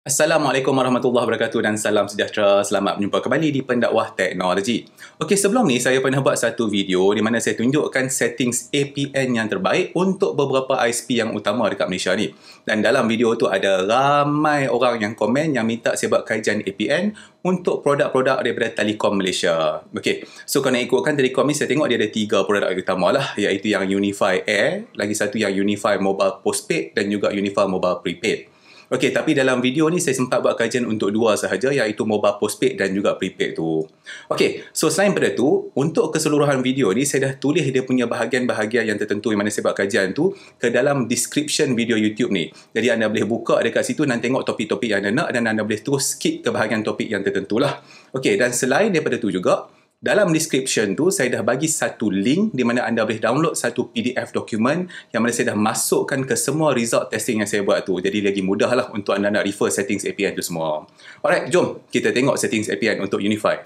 Assalamualaikum warahmatullahi wabarakatuh dan salam sejahtera. Selamat berjumpa kembali di Pendakwah Teknologi. Okey, sebelum ni saya pernah buat satu video di mana saya tunjukkan settings APN yang terbaik untuk beberapa ISP yang utama dekat Malaysia ni. Dan dalam video tu ada ramai orang yang komen yang minta saya buat kajian APN untuk produk-produk daripada Telekom Malaysia. Okey, so kalau nak ikutkan Telekom ni saya tengok dia ada 3 produk utama lah, iaitu yang Unify Air, lagi satu yang Unify Mobile Postpaid dan juga Unify Mobile Prepaid. Okey, tapi dalam video ni saya sempat buat kajian untuk 2 sahaja, iaitu mobile postpaid dan juga prepaid tu. Okey, so selain daripada tu, untuk keseluruhan video ni saya dah tulis dia punya bahagian-bahagian yang tertentu yang mana saya buat kajian tu ke dalam description video YouTube ni. Jadi anda boleh buka dekat situ dan tengok topik-topik yang anda nak dan anda boleh terus skip ke bahagian topik yang tertentu lah. Okey, dan selain daripada tu juga, dalam description tu saya dah bagi satu link di mana anda boleh download satu PDF dokumen yang mana saya dah masukkan ke semua result testing yang saya buat tu. Jadi lagi mudah lah untuk anda nak refer settings APN tu semua. Alright, jom kita tengok settings APN untuk Unify.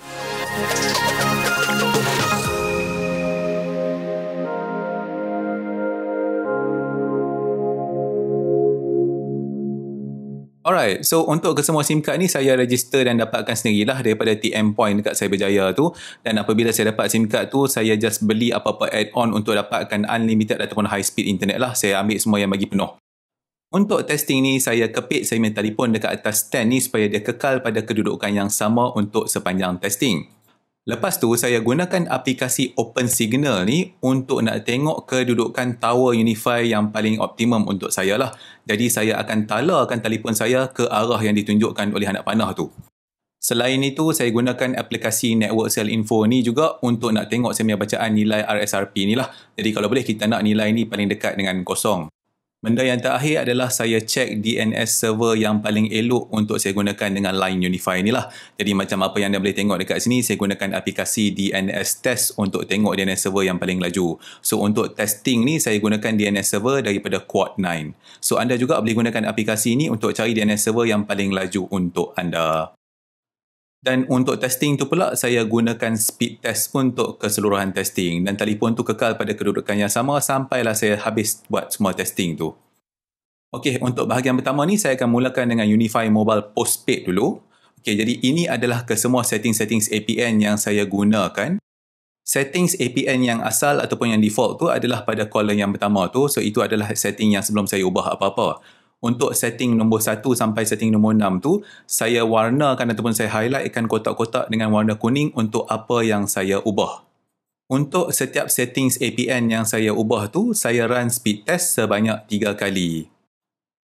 Alright, so untuk kesemua SIM card ni saya register dan dapatkan sendirilah daripada TM Point dekat Cyberjaya tu. Dan apabila saya dapat SIM card tu, saya just beli apa-apa add-on untuk dapatkan unlimited ataupun high speed internet lah. Saya ambil semua yang bagi penuh. Untuk testing ni, saya kepit saya punya telefon dekat atas stand ni supaya dia kekal pada kedudukan yang sama untuk sepanjang testing. Lepas tu, saya gunakan aplikasi OpenSignal ni untuk nak tengok kedudukan tower Unify yang paling optimum untuk saya lah. Jadi, saya akan talarkan telefon saya ke arah yang ditunjukkan oleh anak panah tu. Selain itu, saya gunakan aplikasi Network Cell Info ni juga untuk nak tengok saya punya bacaan nilai RSRP ni lah. Jadi, kalau boleh kita nak nilai ni paling dekat dengan kosong. Benda yang terakhir adalah saya cek DNS server yang paling elok untuk saya gunakan dengan line Unify ni lah. Jadi macam apa yang anda boleh tengok dekat sini, saya gunakan aplikasi DNS Test untuk tengok DNS server yang paling laju. So untuk testing ni, saya gunakan DNS server daripada Quad9. So anda juga boleh gunakan aplikasi ni untuk cari DNS server yang paling laju untuk anda. Dan untuk testing tu pula, saya gunakan speed test untuk keseluruhan testing. Dan telefon tu kekal pada kedudukan yang sama sampailah saya habis buat semua testing tu. Okey, untuk bahagian pertama ni, saya akan mulakan dengan Unify Mobile Postpaid dulu. Okey, jadi ini adalah kesemua settings-settings APN yang saya gunakan. Settings APN yang asal ataupun yang default tu adalah pada column yang pertama tu. So, itu adalah setting yang sebelum saya ubah apa-apa. Untuk setting nombor 1 sampai setting nombor 6 tu, saya warnakan ataupun saya highlightkan kotak-kotak dengan warna kuning untuk apa yang saya ubah. Untuk setiap settings APN yang saya ubah tu, saya run speed test sebanyak 3 kali.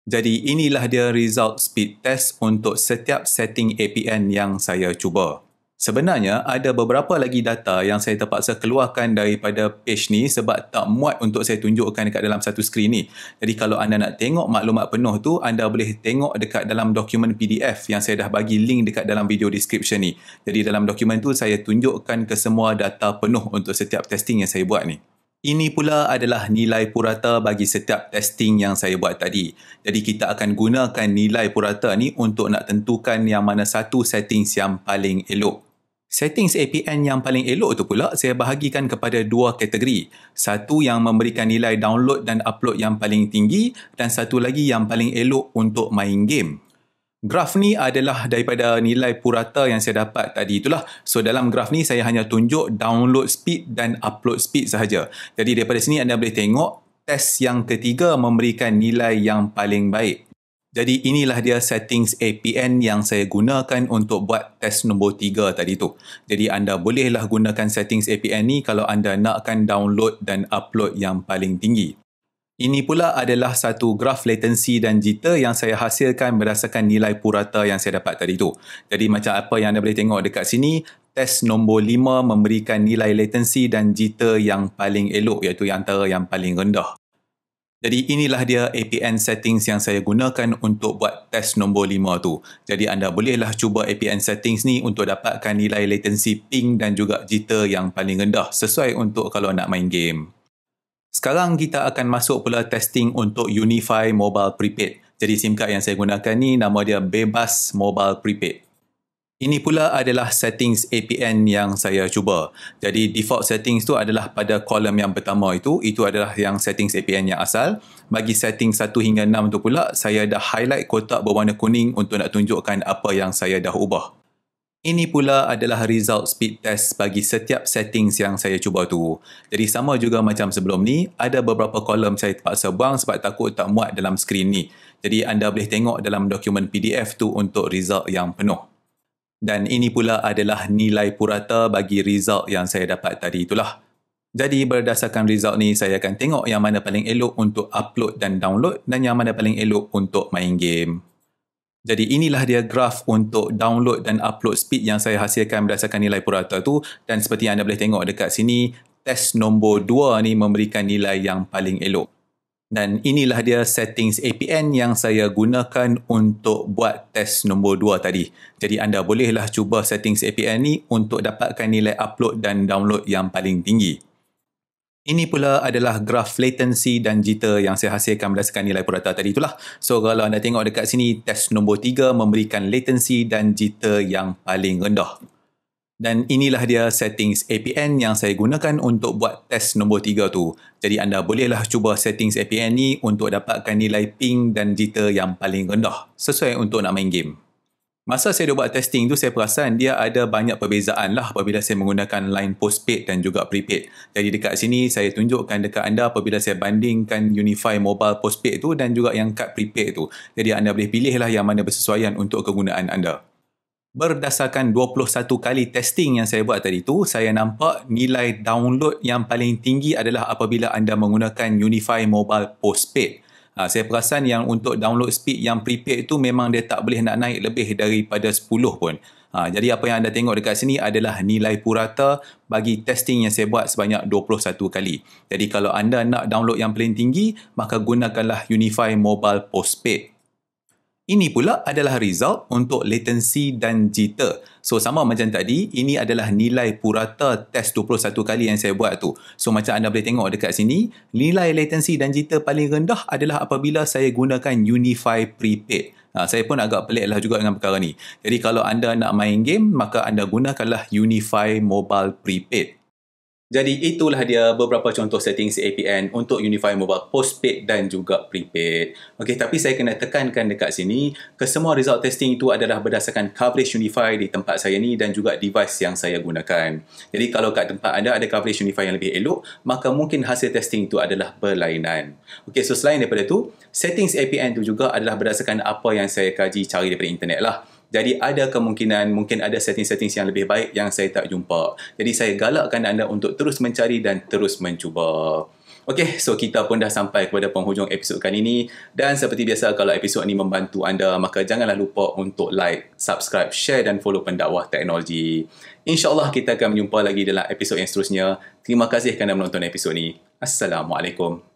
Jadi inilah dia result speed test untuk setiap setting APN yang saya cuba. Sebenarnya ada beberapa lagi data yang saya terpaksa keluarkan daripada page ni sebab tak muat untuk saya tunjukkan dekat dalam satu skrin ni. Jadi kalau anda nak tengok maklumat penuh tu, anda boleh tengok dekat dalam dokumen PDF yang saya dah bagi link dekat dalam video description ni. Jadi dalam dokumen tu saya tunjukkan ke semua data penuh untuk setiap testing yang saya buat ni. Ini pula adalah nilai purata bagi setiap testing yang saya buat tadi. Jadi kita akan gunakan nilai purata ni untuk nak tentukan yang mana satu settings yang paling elok. Settings APN yang paling elok tu pula saya bahagikan kepada 2 kategori. Satu yang memberikan nilai download dan upload yang paling tinggi dan satu lagi yang paling elok untuk main game. Graf ni adalah daripada nilai purata yang saya dapat tadi itulah. So dalam graf ni saya hanya tunjuk download speed dan upload speed sahaja. Jadi daripada sini anda boleh tengok test yang ketiga memberikan nilai yang paling baik. Jadi inilah dia settings APN yang saya gunakan untuk buat test nombor 3 tadi tu. Jadi anda bolehlah gunakan settings APN ni kalau anda nakkan download dan upload yang paling tinggi. Ini pula adalah satu graf latency dan jitter yang saya hasilkan berdasarkan nilai purata yang saya dapat tadi tu. Jadi macam apa yang anda boleh tengok dekat sini, test nombor 5 memberikan nilai latency dan jitter yang paling elok, iaitu antara yang paling rendah. Jadi inilah dia APN settings yang saya gunakan untuk buat test nombor 5 tu. Jadi anda bolehlah cuba APN settings ni untuk dapatkan nilai latency ping dan juga jitter yang paling rendah sesuai untuk kalau nak main game. Sekarang kita akan masuk pula testing untuk Unify Mobile Prepaid. Jadi SIM card yang saya gunakan ni nama dia Bebas Mobile Prepaid. Ini pula adalah settings APN yang saya cuba. Jadi default settings tu adalah pada kolom yang pertama itu adalah yang settings APN yang asal. Bagi setting 1 hingga 6 tu pula, saya dah highlight kotak berwarna kuning untuk nak tunjukkan apa yang saya dah ubah. Ini pula adalah result speed test bagi setiap settings yang saya cuba tu. Jadi sama juga macam sebelum ni, ada beberapa kolom saya terpaksa buang sebab takut tak muat dalam skrin ni. Jadi anda boleh tengok dalam dokumen PDF tu untuk result yang penuh. Dan ini pula adalah nilai purata bagi result yang saya dapat tadi itulah. Jadi berdasarkan result ni, saya akan tengok yang mana paling elok untuk upload dan download dan yang mana paling elok untuk main game. Jadi inilah dia graf untuk download dan upload speed yang saya hasilkan berdasarkan nilai purata tu. Dan seperti anda boleh tengok dekat sini, test nombor 2 ni memberikan nilai yang paling elok. Dan inilah dia settings APN yang saya gunakan untuk buat test nombor 2 tadi. Jadi anda bolehlah cuba settings APN ni untuk dapatkan nilai upload dan download yang paling tinggi. Ini pula adalah graf latency dan jitter yang saya hasilkan berdasarkan nilai purata tadi itulah. So kalau anda tengok dekat sini, test nombor 3 memberikan latency dan jitter yang paling rendah. Dan inilah dia settings APN yang saya gunakan untuk buat test nombor 3 tu. Jadi anda bolehlah cuba settings APN ni untuk dapatkan nilai ping dan jitter yang paling rendah sesuai untuk nak main game. Masa saya buat testing tu, saya perasan dia ada banyak perbezaan lah apabila saya menggunakan line postpaid dan juga prepaid. Jadi dekat sini saya tunjukkan dekat anda apabila saya bandingkan Unify Mobile Postpaid tu dan juga yang kad prepaid tu. Jadi anda boleh pilihlah yang mana bersesuaian untuk kegunaan anda. Berdasarkan 21 kali testing yang saya buat tadi tu, saya nampak nilai download yang paling tinggi adalah apabila anda menggunakan Unify Mobile Postpaid. Saya perasan yang untuk download speed yang prepaid tu memang dia tak boleh nak naik lebih daripada 10 pun. Jadi apa yang anda tengok dekat sini adalah nilai purata bagi testing yang saya buat sebanyak 21 kali. Jadi kalau anda nak download yang paling tinggi, maka gunakanlah Unify Mobile Postpaid. Ini pula adalah result untuk latency dan jitter. So sama macam tadi, ini adalah nilai purata test 21 kali yang saya buat tu. So macam anda boleh tengok dekat sini, nilai latency dan jitter paling rendah adalah apabila saya gunakan Unify Prepaid. Saya pun agak pelik lah juga dengan perkara ni. Jadi kalau anda nak main game, maka anda gunakanlah Unify Mobile Prepaid. Jadi itulah dia beberapa contoh settings APN untuk Unify Mobile Postpaid dan juga Prepaid. Okey, tapi saya kena tekankan dekat sini, kesemua result testing itu adalah berdasarkan coverage Unify di tempat saya ni dan juga device yang saya gunakan. Jadi kalau kat tempat anda ada coverage Unify yang lebih elok, maka mungkin hasil testing itu adalah berlainan. Okey, so selain daripada tu, settings APN itu juga adalah berdasarkan apa yang saya kaji cari daripada internet lah. Jadi ada kemungkinan mungkin ada settings-settings yang lebih baik yang saya tak jumpa. Jadi saya galakkan anda untuk terus mencari dan terus mencuba. Okey, so kita pun dah sampai kepada penghujung episod kali ini. Dan seperti biasa, kalau episod ini membantu anda, maka janganlah lupa untuk like, subscribe, share dan follow Pendakwah Teknologi. InsyaAllah kita akan berjumpa lagi dalam episod yang seterusnya. Terima kasih kerana menonton episod ini. Assalamualaikum.